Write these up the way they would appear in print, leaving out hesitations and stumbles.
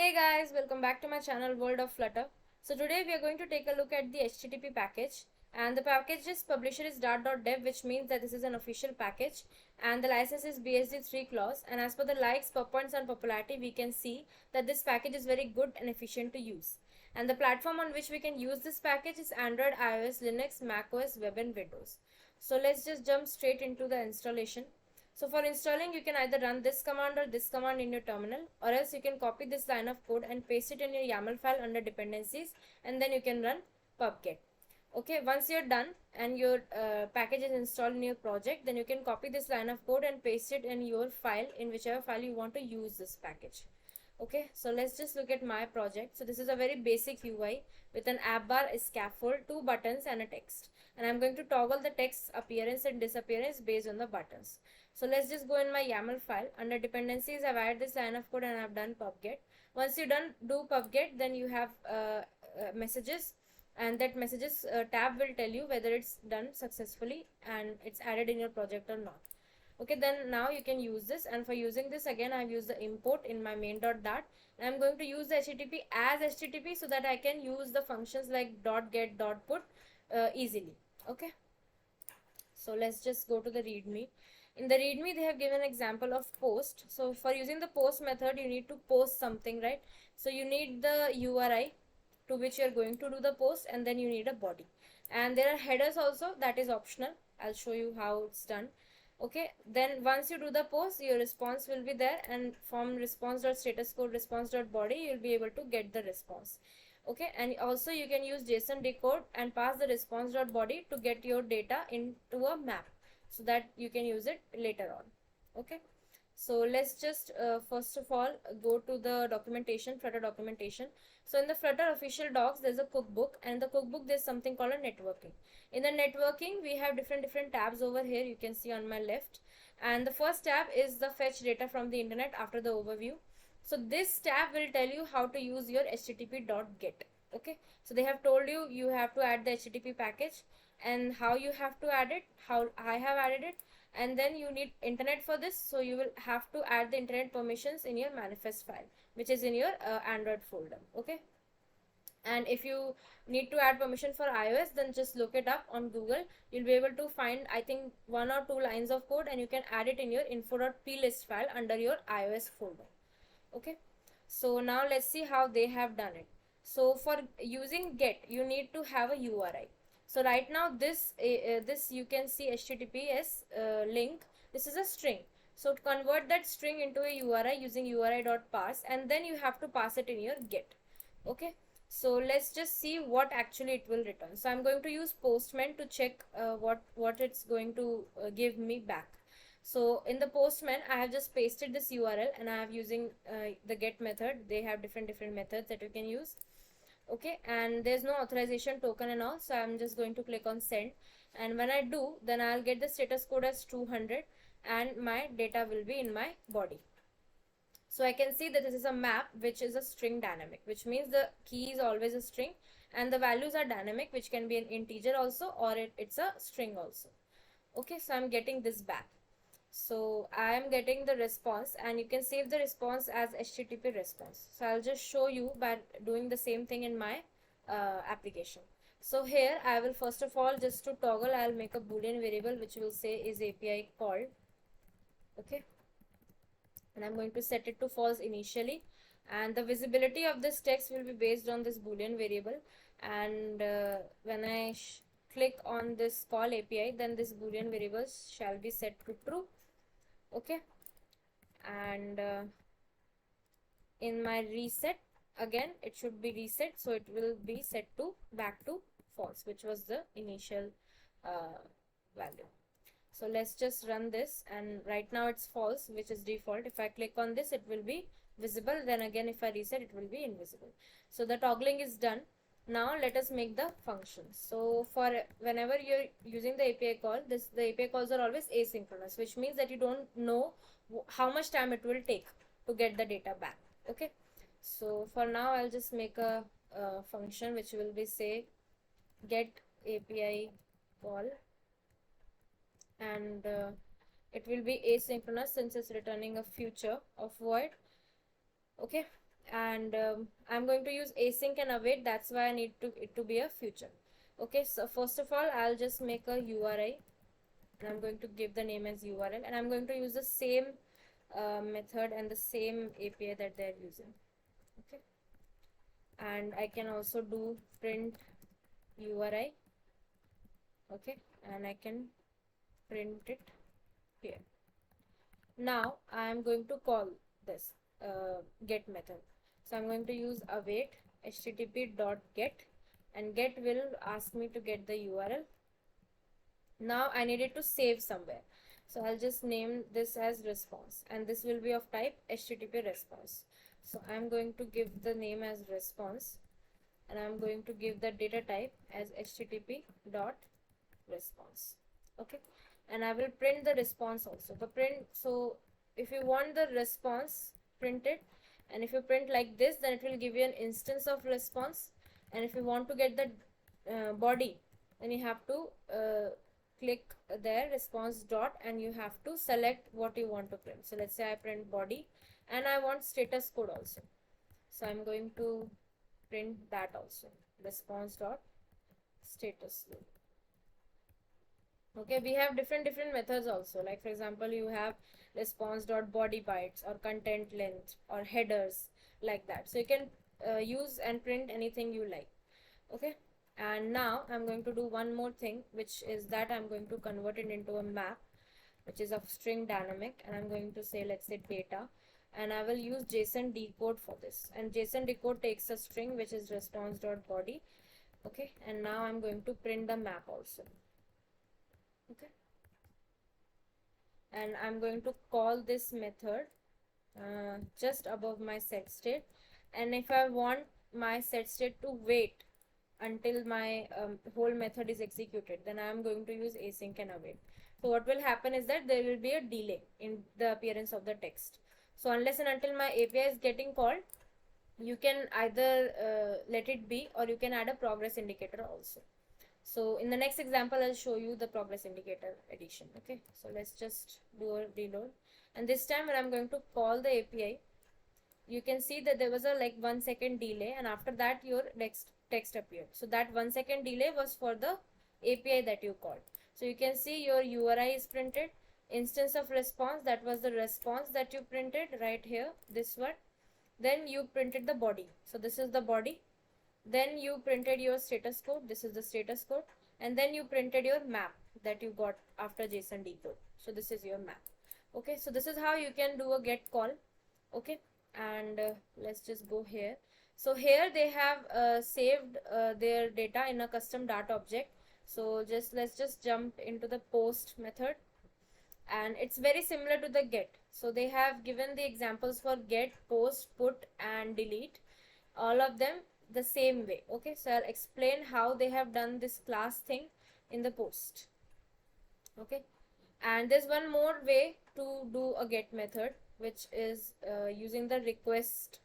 Hey guys, welcome back to my channel World of Flutter. So today we are going to take a look at the HTTP package, and the package's publisher is dart.dev, which means that this is an official package, and the license is BSD 3 clause, and as per the likes, pop points and popularity we can see that this package is very good and efficient to use. And the platform on which we can use this package is Android, iOS, Linux, macOS, web and Windows. So let's just jump straight into the installation. So for installing, you can either run this command or this command in your terminal, or else you can copy this line of code and paste it in your YAML file under dependencies, and then you can run pubget. Okay, once you're done and your package is installed in your project, then you can copy this line of code and paste it in your file, in whichever file you want to use this package. Okay, so let's just look at my project. So this is a very basic UI with an app bar, a scaffold, two buttons and a text, and I'm going to toggle the text appearance and disappearance based on the buttons. So let's just go in my YAML file. Under dependencies, I've added this line of code and I've done pubget. Once you do pubget, then you have messages, and that messages tab will tell you whether it's done successfully and it's added in your project or not. Okay, then now you can use this, and for using this, again I've used the import in my main.dart, and I'm going to use the HTTP as HTTP so that I can use the functions like .get, .put easily. Okay, so let's just go to the readme. In the readme, they have given an example of post. So for using the post method, you need to post something, right? So you need the URI to which you are going to do the post, and then you need a body. And there are headers also, that is optional. I'll show you how it's done. Okay, then once you do the post, your response will be there, and from response.status code response.body, you'll be able to get the response. Okay, and also you can use JSON decode and pass the response.body to get your data into a map, so that you can use it later on. Okay, so let's just first of all go to the documentation, Flutter documentation. So in the Flutter official docs, there's a cookbook, and in the cookbook there's something called a networking. In the networking, we have different tabs over here, you can see on my left, and the first tab is the fetch data from the internet after the overview. So this tab will tell you how to use your http.get. Okay, so they have told you you have to add the HTTP package, and how you have to add it, how I have added it, and then you need internet for this, so you will have to add the internet permissions in your manifest file, which is in your Android folder. Okay, and if you need to add permission for iOS, then just look it up on Google. You'll be able to find, I think, 1 or 2 lines of code, and you can add it in your info.plist file under your iOS folder. Okay, so now let's see how they have done it. So for using get, you need to have a URI. So right now this you can see HTTPS link, this is a string. So to convert that string into a URI using URI.parse, and then you have to pass it in your get. Okay, so let's just see what actually it will return. So I'm going to use Postman to check what it's going to give me back. So in the Postman, I have just pasted this URL, and I have using the get method. They have different methods that you can use. Okay, and there's no authorization token and all, so I'm just going to click on send, and when I do, then I'll get the status code as 200, and my data will be in my body. So I can see that this is a map which is a string dynamic, which means the key is always a string, and the values are dynamic, which can be an integer also, or it's a string also. Okay, so I'm getting this back. So I am getting the response, and you can save the response as HTTP response. So I'll just show you by doing the same thing in my application. So here I will first of all, just to toggle, I'll make a boolean variable which will say is API called. Okay, and I'm going to set it to false initially, and the visibility of this text will be based on this boolean variable, and when I click on this call API, then this boolean variable shall be set to true. Okay, and in my reset, again it should be reset, so it will be set to back to false, which was the initial value. So let's just run this, and right now it's false, which is default. If I click on this, it will be visible, then again if I reset, it will be invisible. So the toggling is done. Now let us make the function. So for whenever you're using the API call, the API calls are always asynchronous, which means that you don't know how much time it will take to get the data back. Okay, so for now I'll just make a function which will be say get API call, and it will be asynchronous since it's returning a future of void. Okay, and I'm going to use async and await. That's why I need it to be a future. Okay, so first of all, I'll just make a URI, and I'm going to give the name as URL, and I'm going to use the same method and the same API that they're using. Okay, and I can also do print URI. Okay, and I can print it here. Now I am going to call this get method. So I'm going to use await http.get, and get will ask me to get the URL. Now I need it to save somewhere. So I'll just name this as response, and this will be of type HTTP response. So I'm going to give the name as response, and I'm going to give the data type as HTTP dot response. Okay, and I will print the response also. The print, so if you want the response printed, and if you print like this, then it will give you an instance of response. And if you want to get the body, then you have to click there response dot, and you have to select what you want to print. So let's say I print body, and I want status code also. So I'm going to print that also, response dot status code. Okay, we have different methods also. Like for example, you have response dot body bytes or content length or headers, like that. So you can use and print anything you like. Okay, and now I'm going to do one more thing, which is that I'm going to convert it into a map, which is of string dynamic, and I'm going to say, let's say data, and I will use JSON decode for this. And JSON decode takes a string which is response dot body. Okay, and now I'm going to print the map also. Okay, and I'm going to call this method just above my set state, and if I want my set state to wait until my whole method is executed, then I am going to use async and await. So what will happen is that there will be a delay in the appearance of the text. So unless and until my API is getting called, you can either let it be, or you can add a progress indicator also. So in the next example, I'll show you the progress indicator addition. Okay, so let's just do a reload, and this time when I'm going to call the API, you can see that there was a like 1 second delay, and after that your text appeared. So that 1 second delay was for the API that you called. So you can see your URI is printed, instance of response, that was the response that you printed right here, this one. Then you printed the body, so this is the body. Then you printed your status code, this is the status code, and then you printed your map that you got after JSON decode. So this is your map. Okay, so this is how you can do a get call. Okay, and let's just go here. So here they have saved their data in a custom dart object. So let's just jump into the post method, and it's very similar to the get. So they have given the examples for get, post, put, and delete, all of them the same way. Okay, so I'll explain how they have done this class thing in the post. Okay, and there's one more way to do a get method, which is using the request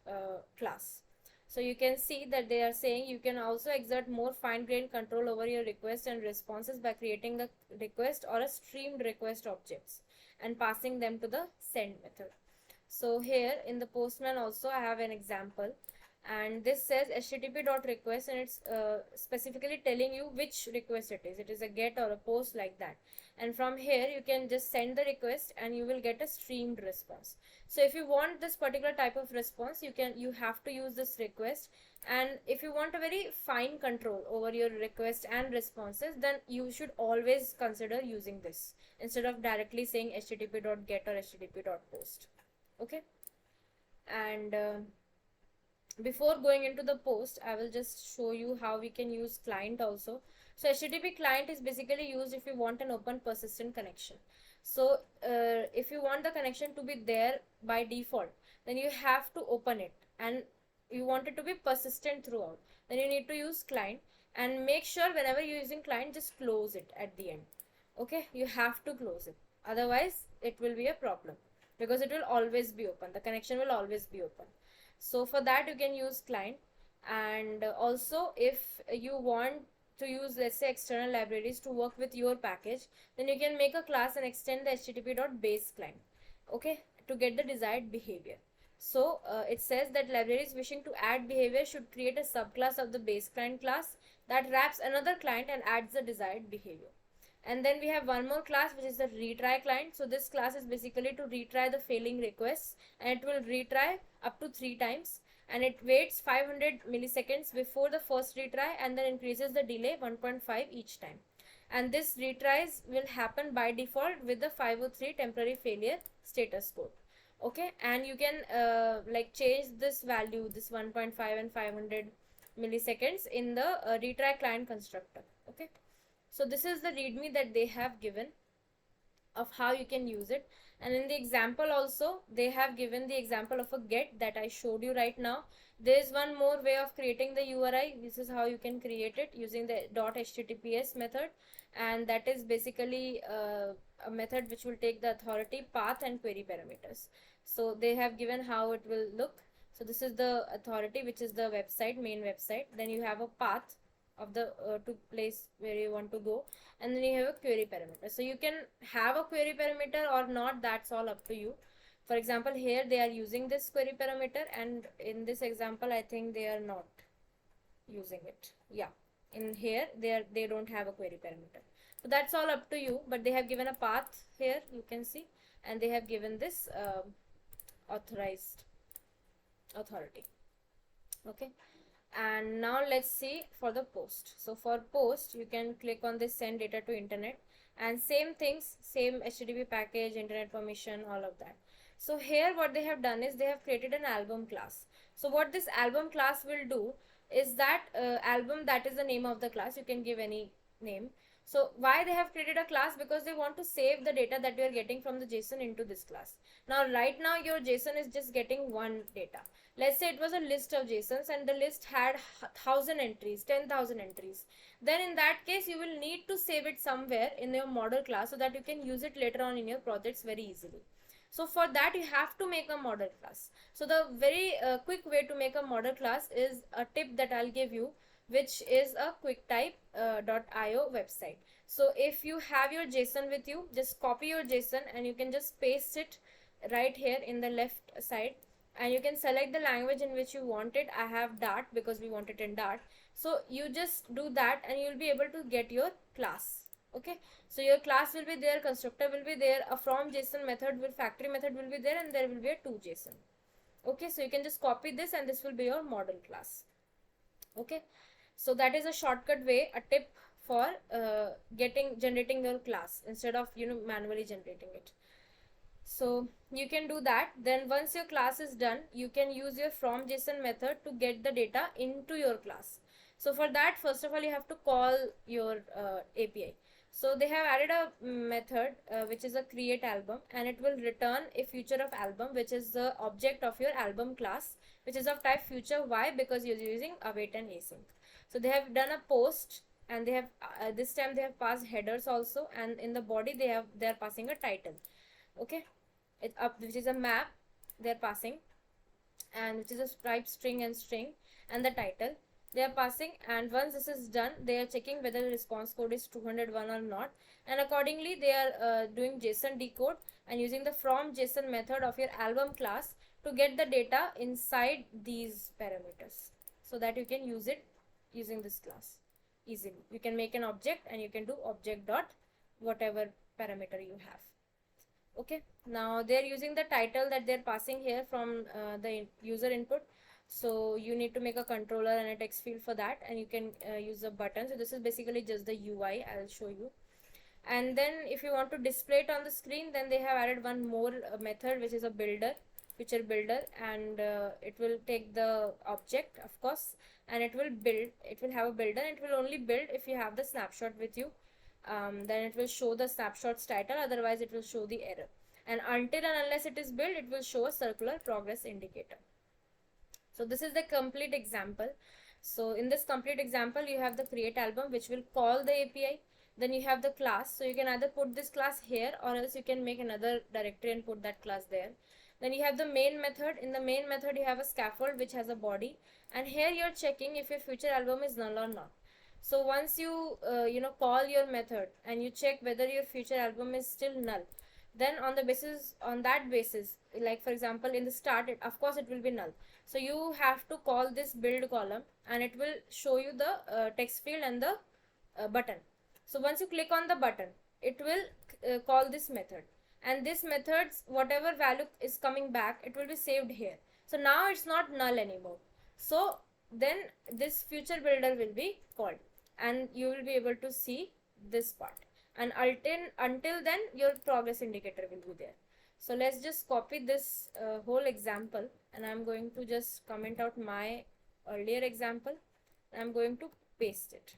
class. So you can see that they are saying you can also exert more fine-grained control over your requests and responses by creating the request or a streamed request objects and passing them to the send method. So here in the postman also I have an example, and this says http.request, and it's specifically telling you which request it is. It is a get or a post, like that. And from here you can just send the request and you will get a streamed response. So if you want this particular type of response, you have to use this request. And if you want a very fine control over your request and responses, then you should always consider using this instead of directly saying http.get or http.post. Okay, and before going into the post, I will just show you how we can use client also. So HTTP client is basically used if you want an open persistent connection. So if you want the connection to be there by default, then you have to open it, and you want it to be persistent throughout, then you need to use client. And make sure whenever you're using client, just close it at the end. Okay, you have to close it, otherwise it will be a problem, because it will always be open, the connection will always be open. So for that you can use client. And also if you want to use, let's say, external libraries to work with your package, then you can make a class and extend the http.base client, okay, to get the desired behavior. So it says that libraries wishing to add behavior should create a subclass of the base client class that wraps another client and adds the desired behavior. And then we have one more class, which is the retry client. So this class is basically to retry the failing requests, and it will retry up to 3 times, and it waits 500 milliseconds before the first retry and then increases the delay 1.5 each time. And this retries will happen by default with the 503 temporary failure status code. Okay, and you can like change this value, this 1.5 and 500 milliseconds in the retry client constructor. Okay, so this is the readme that they have given of how you can use it. And in the example also, they have given the example of a get that I showed you right now. There is one more way of creating the URI. This is how you can create it using the .https method, and that is basically a method which will take the authority, path and query parameters. So they have given how it will look. So this is the authority, which is the website, main website. Then you have a path of the to place where you want to go, and then you have a query parameter. So you can have a query parameter or not, that's all up to you. For example, here they are using this query parameter, and in this example I think they are not using it. Yeah, in here they don't have a query parameter. So that's all up to you, but they have given a path here, you can see, and they have given this authorized authority. Okay, and now let's see for the post. So for post, you can click on this send data to internet, and same things, same HTTP package, internet permission, all of that. So here what they have done is they have created an album class. So what this album class will do is that album, that is the name of the class, you can give any name. So why they have created a class? Because they want to save the data that you are getting from the JSON into this class. Now right now your JSON is just getting one data. Let's say it was a list of JSONs and the list had 1000 entries, 10,000 entries. Then in that case you will need to save it somewhere in your model class so that you can use it later on in your projects very easily. So for that you have to make a model class. So the very quick way to make a model class is a tip that I'll give you, which is a QuickType.io website. So if you have your JSON with you, just copy your JSON and you can just paste it right here in the left side, and you can select the language in which you want it. I have Dart because we want it in Dart. So you just do that and you'll be able to get your class. Okay, so your class will be there, constructor will be there, a from JSON method will, factory method will be there, and there will be a to JSON. Okay, so you can just copy this and this will be your model class. Okay, so that is a shortcut way, a tip for generating your class instead of manually generating it. So you can do that. Then once your class is done, you can use your from JSON method to get the data into your class. So for that, first of all, you have to call your API. So they have added a method which is a create album, and it will return a future of album, which is the object of your album class, which is of type future. Why? Because you're using await and async. So they have done a post, and they have this time they have passed headers also, and in the body they are passing a title. Okay, which is a map they are passing, and which is a type string and string, and the title they are passing. And once this is done, they are checking whether the response code is 201 or not, and accordingly they are doing JSON decode and using the from JSON method of your album class to get the data inside these parameters, so that you can use it using this class easily. You can make an object and you can do object dot whatever parameter you have. Okay, now they're using the title that they're passing here from the user input. So you need to make a controller and a text field for that, and you can use a button. So this is basically just the UI. I'll show you. And then if you want to display it on the screen, then they have added one more method, which is a builder, feature builder, and it will take the object, of course, and it will build. It will have a builder, and it will only build if you have the snapshot with you. Then it will show the snapshot's title, otherwise it will show the error. And until and unless it is built, it will show a circular progress indicator. So this is the complete example. So in this complete example, you have the create album, which will call the API. Then you have the class. So you can either put this class here, or else you can make another directory and put that class there. Then you have the main method. In the main method, you have a scaffold which has a body, and here you're checking if your future album is null or not. So once you call your method and you check whether your future album is still null, then on that basis, like for example in the start, of course it will be null. So you have to call this build column, and it will show you the text field and the button. So once you click on the button, it will call this method, and this method's whatever value is coming back, it will be saved here. So now it's not null anymore. So then this future builder will be called, and you will be able to see this part, and until then your progress indicator will be there. So let's just copy this whole example, and I'm going to just comment out my earlier example. I'm going to paste it.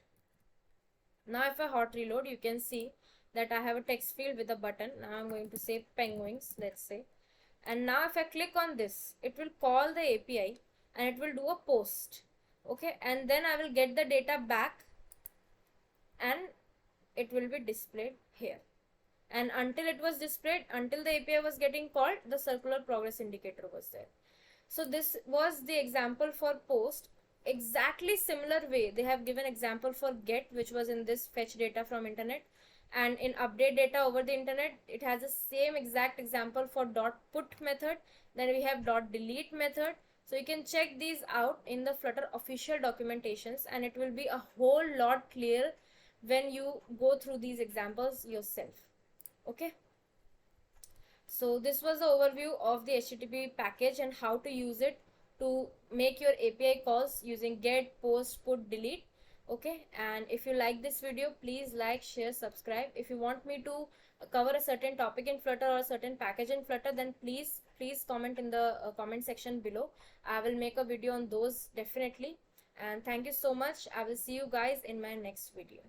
Now if I hot reload, you can see that I have a text field with a button. Now I'm going to say penguins, let's say, and now if I click on this, it will call the API and it will do a post. Okay, and then I will get the data back and it will be displayed here. And until it was displayed, until the API was getting called, the circular progress indicator was there. So this was the example for post. Exactly similar way they have given example for get, which was in this fetch data from internet, and in update data over the internet it has the same exact example for dot put method. Then we have dot delete method. So you can check these out in the Flutter official documentations, and it will be a whole lot clear when you go through these examples yourself. Okay, so this was the overview of the HTTP package and how to use it to make your API calls using get, post, put, delete. Okay, and if you like this video, please like, share, subscribe. If you want me to cover a certain topic in Flutter or a certain package in Flutter, then please comment in the comment section below. I will make a video on those definitely. And thank you so much. I will see you guys in my next video.